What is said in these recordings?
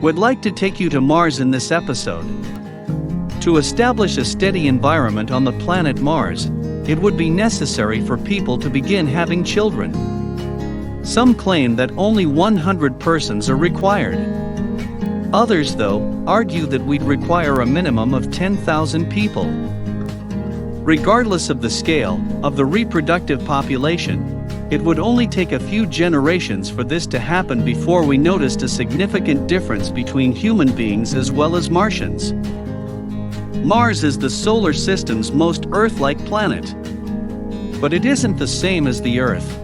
Would like to take you to Mars in this episode. To establish a steady environment on the planet Mars, it would be necessary for people to begin having children. Some claim that only 100 persons are required. Others, though, argue that we'd require a minimum of 10,000 people. Regardless of the scale of the reproductive population, it would only take a few generations for this to happen before we noticed a significant difference between human beings as well as Martians. Mars is the solar system's most Earth-like planet. But it isn't the same as the Earth.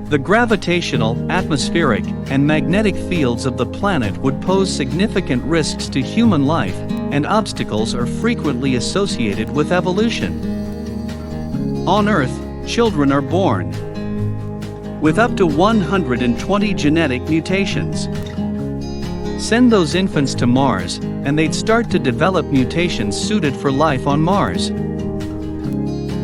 The gravitational, atmospheric, and magnetic fields of the planet would pose significant risks to human life, and obstacles are frequently associated with evolution. On Earth, children are born with up to 120 genetic mutations. Send those infants to Mars, and they'd start to develop mutations suited for life on Mars.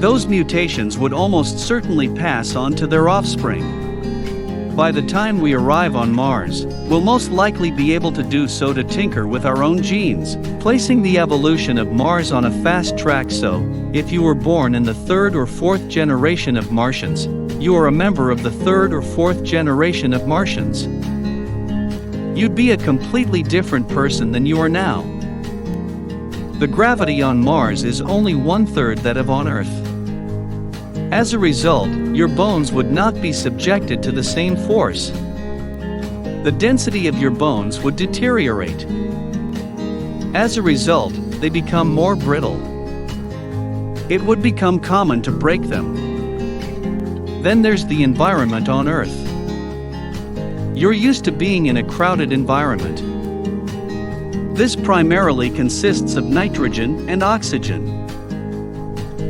Those mutations would almost certainly pass on to their offspring. By the time we arrive on Mars, we'll most likely be able to do so to tinker with our own genes, placing the evolution of Mars on a fast track. So, if you were born in the third or fourth generation of Martians, you are a member of the third or fourth generation of Martians. You'd be a completely different person than you are now. The gravity on Mars is only 1/3 that of on Earth. As a result, your bones would not be subjected to the same force. The density of your bones would deteriorate. As a result, they become more brittle. It would become common to break them. Then there's the environment on Earth. You're used to being in a crowded environment. This primarily consists of nitrogen and oxygen.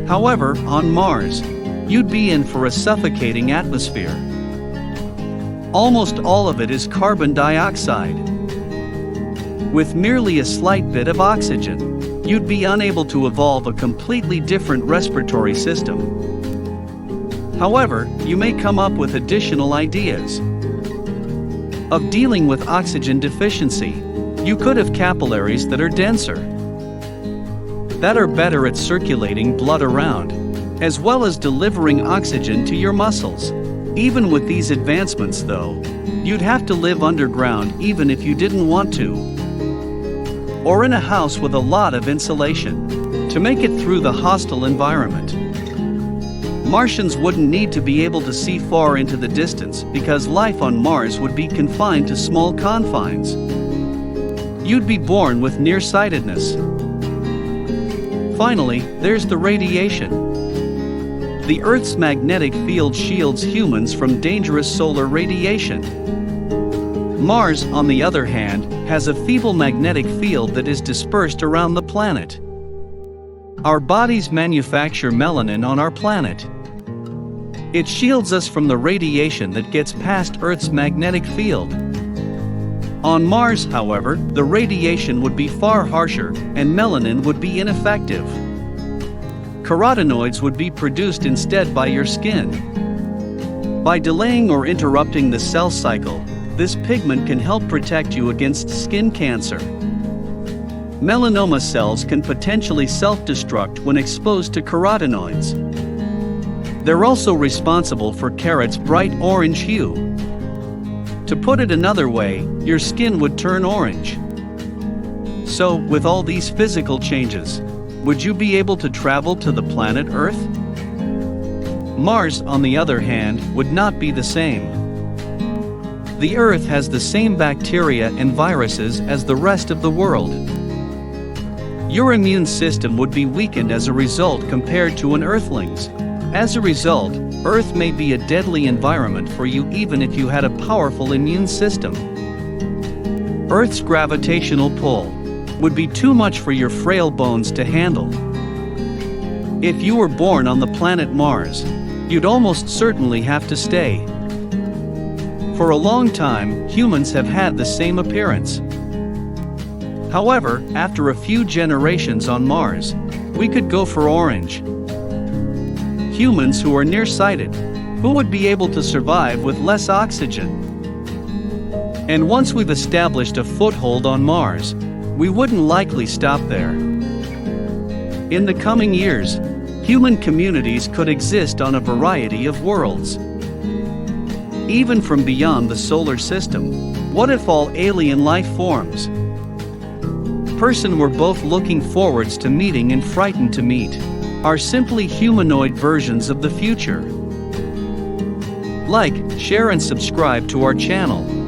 However, on Mars, you'd be in for a suffocating atmosphere. Almost all of it is carbon dioxide. With merely a slight bit of oxygen, you'd be unable to evolve a completely different respiratory system. However, you may come up with additional ideas of dealing with oxygen deficiency. You could have capillaries that are denser, that are better at circulating blood around, as well as delivering oxygen to your muscles. Even with these advancements, though, you'd have to live underground even if you didn't want to, or in a house with a lot of insulation, to make it through the hostile environment. Martians wouldn't need to be able to see far into the distance because life on Mars would be confined to small confines. You'd be born with nearsightedness. Finally, there's the radiation. The Earth's magnetic field shields humans from dangerous solar radiation. Mars, on the other hand, has a feeble magnetic field that is dispersed around the planet. Our bodies manufacture melanin on our planet. It shields us from the radiation that gets past Earth's magnetic field. On Mars, however, the radiation would be far harsher, and melanin would be ineffective. Carotenoids would be produced instead by your skin. By delaying or interrupting the cell cycle, this pigment can help protect you against skin cancer. Melanoma cells can potentially self-destruct when exposed to carotenoids. They're also responsible for carot's bright orange hue. To put it another way, your skin would turn orange. So, with all these physical changes, would you be able to travel to the planet Earth? Mars, on the other hand, would not be the same. The Earth has the same bacteria and viruses as the rest of the world. Your immune system would be weakened as a result compared to an Earthling's. As a result, Earth may be a deadly environment for you even if you had a powerful immune system. Earth's gravitational pull would be too much for your frail bones to handle. If you were born on the planet Mars, you'd almost certainly have to stay. For a long time, humans have had the same appearance. However, after a few generations on Mars, we could go for orange. Humans who are nearsighted, who would be able to survive with less oxygen. And once we've established a foothold on Mars, we wouldn't likely stop there. In the coming years, human communities could exist on a variety of worlds. Even from beyond the solar system, what if all alien life forms person we're both looking forwards to meeting and frightened to meet are simply humanoid versions of the future? Like, share and subscribe to our channel.